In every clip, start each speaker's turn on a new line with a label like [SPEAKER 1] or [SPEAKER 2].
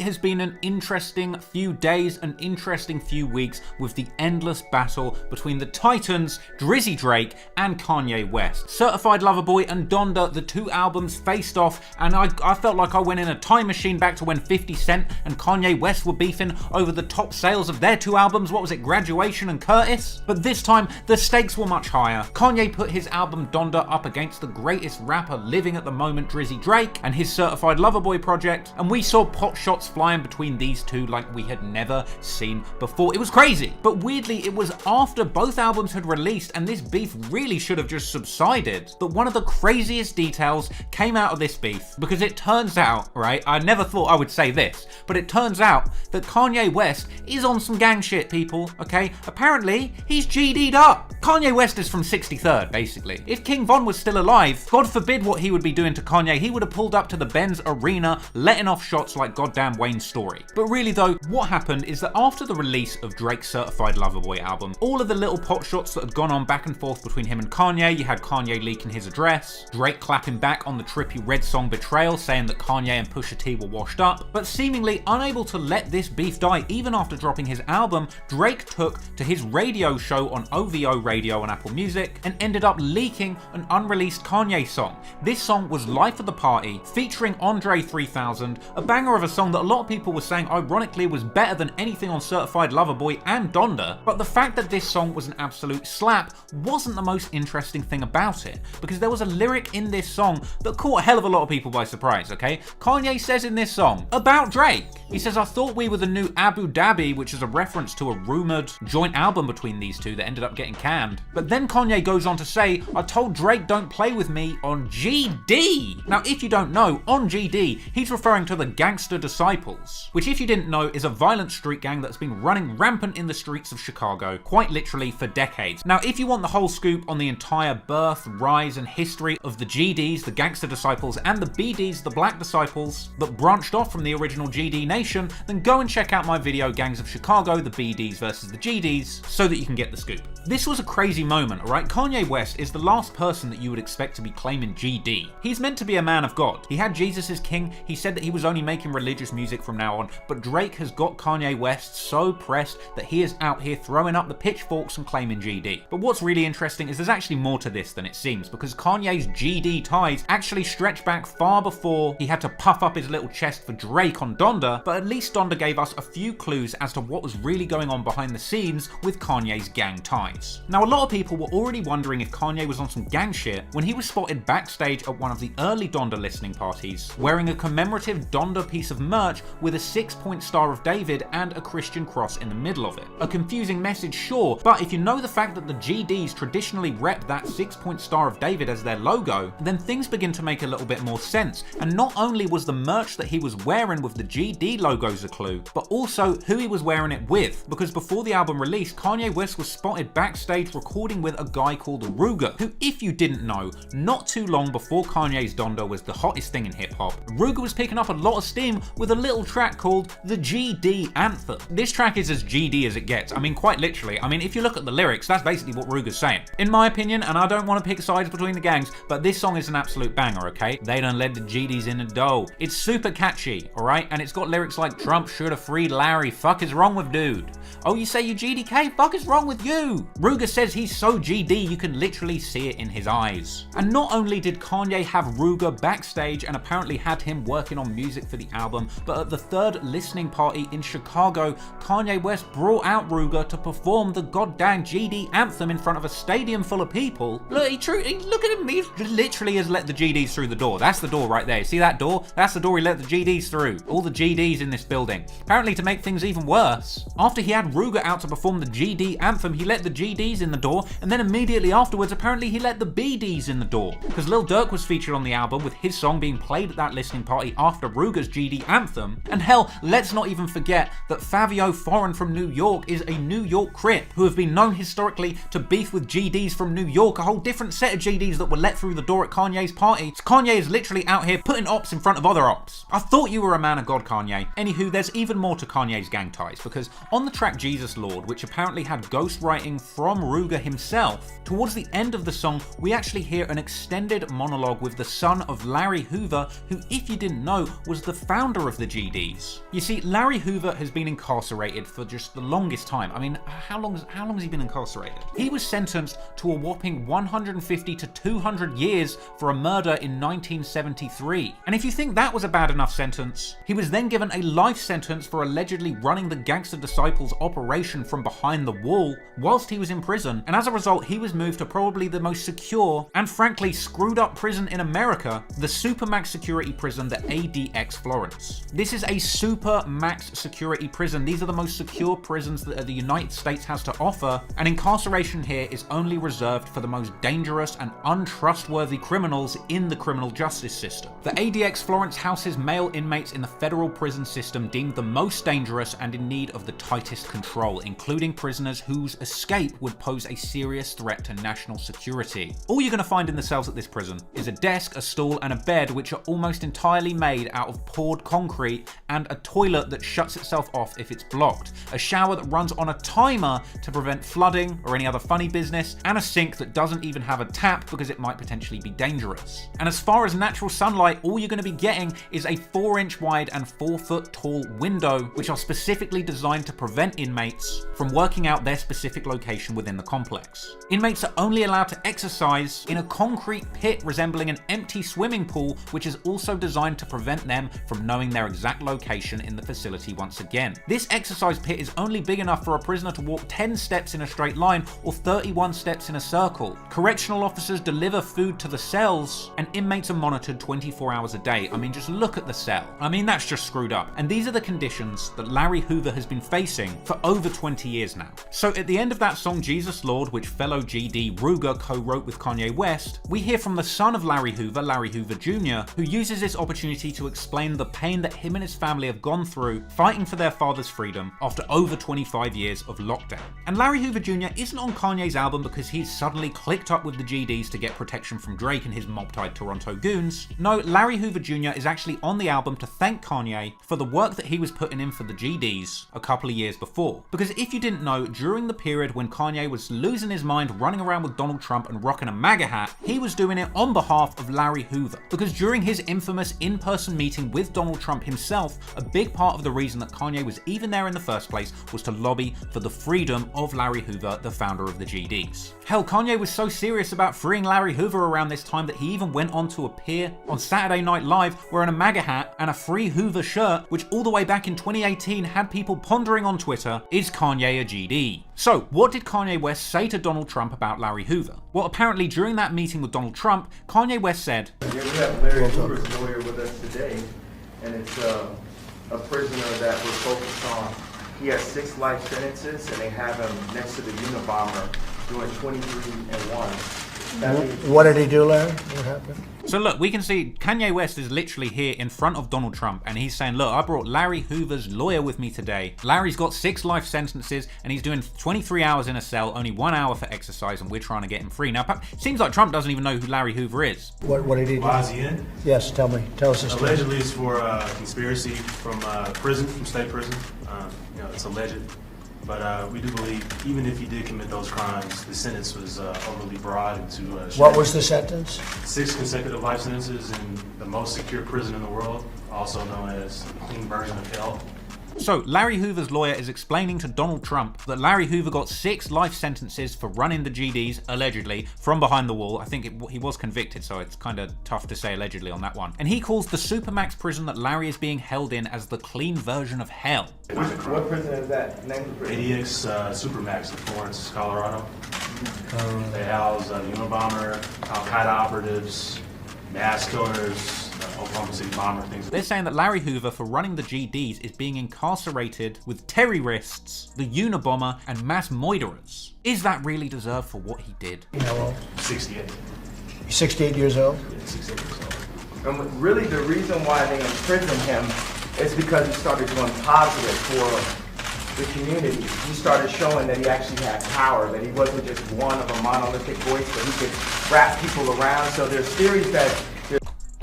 [SPEAKER 1] has been an interesting few days, an interesting few weeks with the endless battle between the titans Drizzy Drake and Kanye West. Certified Lover Boy and Donda, the two albums faced off, and I felt like I went in a time machine back to when 50 Cent and Kanye West were beefing over the top sales of their two albums. What was it, Graduation and Curtis? But this time, the stakes were much higher. Kanye put his album Donda up against the greatest rapper living at the moment, Drizzy Drake, and his Certified Lover Boy project, and we saw pot shots flying between these two like we had never seen before. It was crazy. But weirdly, it was after both albums had released and this beef really should have just subsided that one of the craziest details came out of this beef, because it turns out, right, I never thought I would say this, but it turns out that Kanye West is on some gang shit, people, okay? Apparently, he's GD'd up. Kanye West is from 63rd, basically. If King Von was still alive, God forbid what he would be doing to Kanye, he would have pulled up to the Benz Arena, letting off shots like goddamn Wayne's Story. But really though, what happened is that after the release of Drake's Certified Lover Boy album, all of the little pot shots that had gone on back and forth between him and Kanye, you had Kanye leaking his address, Drake clapping back on the trippy Red song Betrayal, saying that Kanye and Pusha T were washed up, but seemingly unable to let this beef die even after dropping his album, Drake took to his radio show on OVO Radio and Apple Music and ended up leaking an unreleased Kanye song. This song was Life of the Party, featuring Andre 3000, a banger of a song that a lot of people were saying ironically was better than anything on Certified Lover Boy and Donda, but the fact that this song was an absolute slap wasn't the most interesting thing about it, because there was a lyric in this song that caught a hell of a lot of people by surprise, okay? Kanye says in this song, about Drake, he says, I thought we were the new Abu Dhabi, which is a reference to a rumored joint album between these two that ended up getting canned. But then Kanye goes on to say, I told Drake don't play with me on GD. Now, if you don't know, on GD, he's referring to the Gangster Disciples, which if you didn't know is a violent street gang that's been running rampant in the streets of Chicago, quite literally for decades. Now, if you want the whole scoop on the entire birth, rise, and history of the GDs, the Gangster Disciples, and the BDs, the Black Disciples, that branched off from the original GD Nation, then go and check out my video, Gangs of Chicago, the BDs versus the GDs, so that you can get the scoop. This was a crazy moment, alright? Kanye West is the last person that you would expect to be claiming GD. He's meant to be a man of God. He had Jesus as king, he said that he was only making religious music from now on, but Drake has got Kanye West so pressed that he is out here throwing up the pitchforks and claiming GD. But what's really interesting is there's actually more to this than it seems, because Kanye's GD ties actually stretch back far before he had to puff up his little chest for Drake on Donda, but at least Donda gave us a few clues as to what was really going on behind the scenes with Kanye's gang ties. Now, a lot of people were already wondering if Kanye was on some gang shit when he was spotted backstage at one of the early Donda listening parties, wearing a commemorative Donda piece of merch with a 6-point Star of David and a Christian cross in the middle of it. A confusing message, sure, but if you know the fact that the GDs traditionally rep that 6-point Star of David as their logo, then things begin to make a little bit more sense. And not only was the merch that he was wearing with the GD logos a clue, but also who he was wearing it with, because before the album release, Kanye West was spotted backstage recording with a guy called Ruger, who, if you didn't know, not too long before Kanye's Donda was the hottest thing in hip-hop, Ruger was picking up a lot of steam with a little track called the GD Anthem. This track is as GD as it gets. I mean, quite literally. I mean, if you look at the lyrics, that's basically what Ruger's saying. In my opinion, and I don't want to pick sides between the gangs, but this song is an absolute banger, okay? They done led the GDs in the dough. It's super catchy, alright? And it's got lyrics like, Trump shoulda freed Larry, fuck is wrong with dude? Oh, you say you GDK? Fuck is wrong with you? Ruger says he's so GD you can literally see it in his eyes. And not only did Kanye have Ruger backstage and apparently had him working on music for the album, but at the third listening party in Chicago, Kanye West brought out Ruger to perform the goddamn GD anthem in front of a stadium full of people. Look, look at him, he literally has let the GDs through the door. That's the door right there. See that door? That's the door he let the GDs through. All the GDs in this building. Apparently, to make things even worse, after he had Ruger out to perform the GD anthem, he let the GDs in the door, and then immediately afterwards, apparently he let the BDs in the door. Because Lil Durk was featured on the album with his song being played at that listening party after Ruger's GD anthem. And hell, let's not even forget that Fabio Foreign from New York is a New York Crip who have been known historically to beef with GDs from New York, a whole different set of GDs that were let through the door at Kanye's party. So Kanye is literally out here putting ops in front of other ops. I thought you were a man of God, Kanye. Kanye. Anywho, there's even more to Kanye's gang ties, because on the track Jesus Lord, which apparently had ghostwriting from Ruger himself, towards the end of the song, we actually hear an extended monologue with the son of Larry Hoover, who, if you didn't know, was the founder of the GDs. You see, Larry Hoover has been incarcerated for just the longest time. I mean, how long has he been incarcerated? He was sentenced to a whopping 150 to 200 years for a murder in 1973. And if you think that was a bad enough sentence, he was then given a life sentence for allegedly running the Gangster Disciples operation from behind the wall whilst he was in prison, and as a result he was moved to probably the most secure and frankly screwed up prison in America, the Supermax security prison, the ADX Florence. This is a Supermax security prison. These are the most secure prisons that the United States has to offer, and incarceration here is only reserved for the most dangerous and untrustworthy criminals in the criminal justice system. The ADX Florence houses male inmates in the federal prison system deemed the most dangerous and in need of the tightest control, including prisoners whose escape would pose a serious threat to national security. All you're going to find in the cells at this prison is a desk, a stool, and a bed which are almost entirely made out of poured concrete, and a toilet that shuts itself off if it's blocked, a shower that runs on a timer to prevent flooding or any other funny business, and a sink that doesn't even have a tap because it might potentially be dangerous. And as far as natural sunlight, all you're going to be getting is a 4-inch wide and 4-foot tall window, which are specifically designed to prevent inmates from working out their specific location within the complex. Inmates are only allowed to exercise in a concrete pit resembling an empty swimming pool, which is also designed to prevent them from knowing their exact location in the facility once again. This exercise pit is only big enough for a prisoner to walk 10 steps in a straight line or 31 steps in a circle. Correctional officers deliver food to the cells, and inmates are monitored 24 hours a day. I mean, just look at the cell. I mean, that's just screwed up. And these are the conditions that Larry Hoover has been facing for over 20 years now. So at the end of that song Jesus Lord, which fellow GD Ruger co-wrote with Kanye West, we hear from the son of Larry Hoover, Larry Hoover Jr., who uses this opportunity to explain the pain that him and his family have gone through fighting for their father's freedom after over 25 years of lockdown. And Larry Hoover Jr. isn't on Kanye's album because he's suddenly clicked up with the GDs to get protection from Drake and his mob-tied Toronto goons. No, Larry Hoover Jr. is actually on the album to thank Kanye for the work that he was putting in for the GDs a couple of years before. Because if you didn't know, during the period when Kanye was losing his mind running around with Donald Trump and rocking a MAGA hat, he was doing it on behalf of Larry Hoover. Because during his infamous in-person meeting with Donald Trump himself, a big part of the reason that Kanye was even there in the first place was to lobby for the freedom of Larry Hoover, the founder of the GDs. Hell, Kanye was so serious about freeing Larry Hoover around this time that he even went on to appear on Saturday Night Live wearing a MAGA hat and a Free Hoover shirt, which all the way back in 2018 had people pondering on Twitter, is Kanye a GD? So, what did Kanye West say to Donald Trump about Larry Hoover? Well, apparently during that meeting with Donald Trump, Kanye West said,
[SPEAKER 2] "Yeah, we have Larry Hoover's lawyer with us today, and it's a prisoner that we're focused on. He has 6 life sentences, and they have him next to the Unabomber doing 23 and 1.
[SPEAKER 3] What did he do, Larry? What happened?
[SPEAKER 1] So look, we can see Kanye West is literally here in front of Donald Trump, and he's saying, look, I brought Larry Hoover's lawyer with me today. Larry's got 6 life sentences, and he's doing 23 hours in a cell, only 1 hour for exercise, and we're trying to get him free. Now, it seems like Trump doesn't even know who Larry Hoover is.
[SPEAKER 3] What did he do?
[SPEAKER 4] Why is he in?
[SPEAKER 3] Yes, tell us this story.
[SPEAKER 4] Allegedly, it's for conspiracy from prison, from state prison. It's alleged. But we do believe, even if he did commit those crimes, the sentence was overly broad and too
[SPEAKER 3] What was the sentence?
[SPEAKER 4] 6 consecutive life sentences in the most secure prison in the world, also known as the clean version of hell.
[SPEAKER 1] So, Larry Hoover's lawyer is explaining to Donald Trump that Larry Hoover got 6 life sentences for running the GDs, allegedly, from behind the wall. I think he was convicted, so it's kind of tough to say allegedly on that one. And he calls the Supermax prison that Larry is being held in as the clean version of hell.
[SPEAKER 2] What prison is that? Name of the prison?
[SPEAKER 4] ADX Supermax in Florence, Colorado. They house Unabomber, Al-Qaeda operatives, mass killers, Oklahoma City bomber, things.
[SPEAKER 1] They're saying that Larry Hoover, for running the GDs, is being incarcerated with terrorists, the Unabomber, and mass murderers. Is that really deserved for what he did?
[SPEAKER 3] How old?
[SPEAKER 4] 68.
[SPEAKER 3] He's 68 years old?
[SPEAKER 4] Yeah, 68 years old.
[SPEAKER 2] And really the reason why they imprisoned him is because he started doing positive for the community. He started showing that he actually had power, that he wasn't just one of a monolithic voice, but he could wrap people around. So there's theories that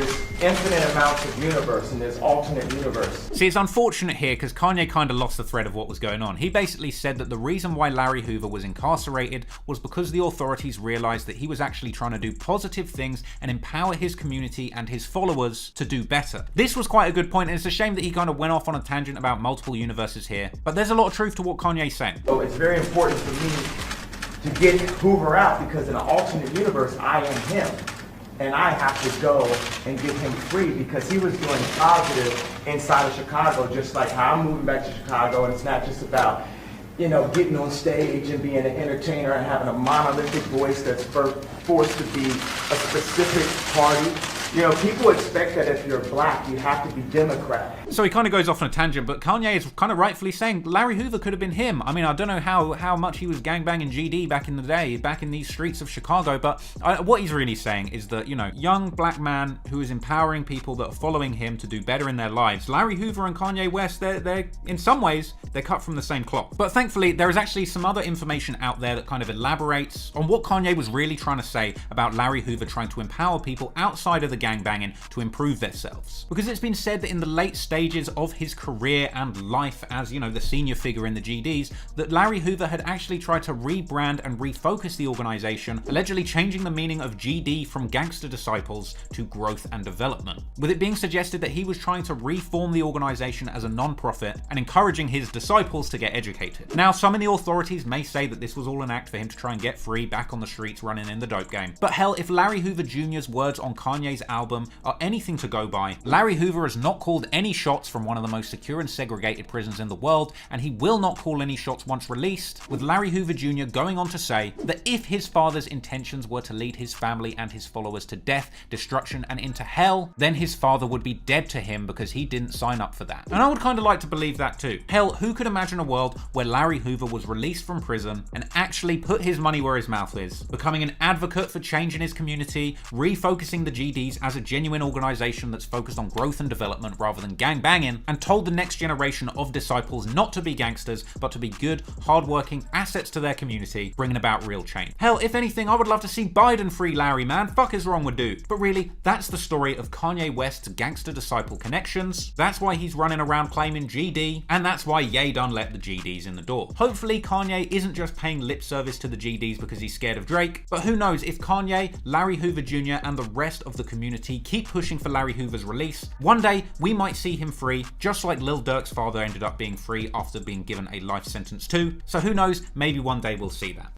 [SPEAKER 2] There's infinite amounts of universe and there's alternate universe.
[SPEAKER 1] See, it's unfortunate here because Kanye kind of lost the thread of what was going on. He basically said that the reason why Larry Hoover was incarcerated was because the authorities realized that he was actually trying to do positive things and empower his community and his followers to do better. This was quite a good point, and it's a shame that he kind of went off on a tangent about multiple universes here, but there's a lot of truth to what Kanye's saying.
[SPEAKER 2] So it's very important for me to get Hoover out because in an alternate universe, I am him. And I have to go and get him free because he was doing positive inside of Chicago, just like how I'm moving back to Chicago. And it's not just about, getting on stage and being an entertainer and having a monolithic voice that's forced to be a specific party. People expect that if you're black, you have to be Democrat.
[SPEAKER 1] So he kind of goes off on a tangent, but Kanye is kind of rightfully saying Larry Hoover could have been him. I mean, I don't know how much he was gangbanging GD back in the day, back in these streets of Chicago, but what he's really saying is that, young black man who is empowering people that are following him to do better in their lives. Larry Hoover and Kanye West, they're in some ways, they're cut from the same cloth. But thankfully, there is actually some other information out there that kind of elaborates on what Kanye was really trying to say about Larry Hoover trying to empower people outside of the gangbanging to improve themselves. Because it's been said that in the late stages of his career and life as, the senior figure in the GDs, that Larry Hoover had actually tried to rebrand and refocus the organization, allegedly changing the meaning of GD from gangster disciples to growth and development. With it being suggested that he was trying to reform the organization as a non-profit and encouraging his disciples to get educated. Now, some in the authorities may say that this was all an act for him to try and get free back on the streets running in the dope game. But hell, if Larry Hoover Jr.'s words on Kanye's album are anything to go by, Larry Hoover has not called any shots from one of the most secure and segregated prisons in the world, and he will not call any shots once released, with Larry Hoover Jr. going on to say that if his father's intentions were to lead his family and his followers to death, destruction, and into hell, then his father would be dead to him because he didn't sign up for that. And I would kind of like to believe that too. Hell, who could imagine a world where Larry Hoover was released from prison and actually put his money where his mouth is, becoming an advocate for change in his community, refocusing the GDs as a genuine organization that's focused on growth and development rather than gang banging, and told the next generation of disciples not to be gangsters, but to be good, hardworking assets to their community, bringing about real change. Hell, if anything, I would love to see Biden free Larry, man. Fuck is wrong with dude? But really, that's the story of Kanye West's gangster disciple connections. That's why he's running around claiming GD, and that's why Ye done let the GDs in the door. Hopefully, Kanye isn't just paying lip service to the GDs because he's scared of Drake, but who knows, if Kanye, Larry Hoover Jr., and the rest of the community keep pushing for Larry Hoover's release, one day we might see him free, just like Lil Durk's father ended up being free after being given a life sentence too. So who knows, maybe one day we'll see that.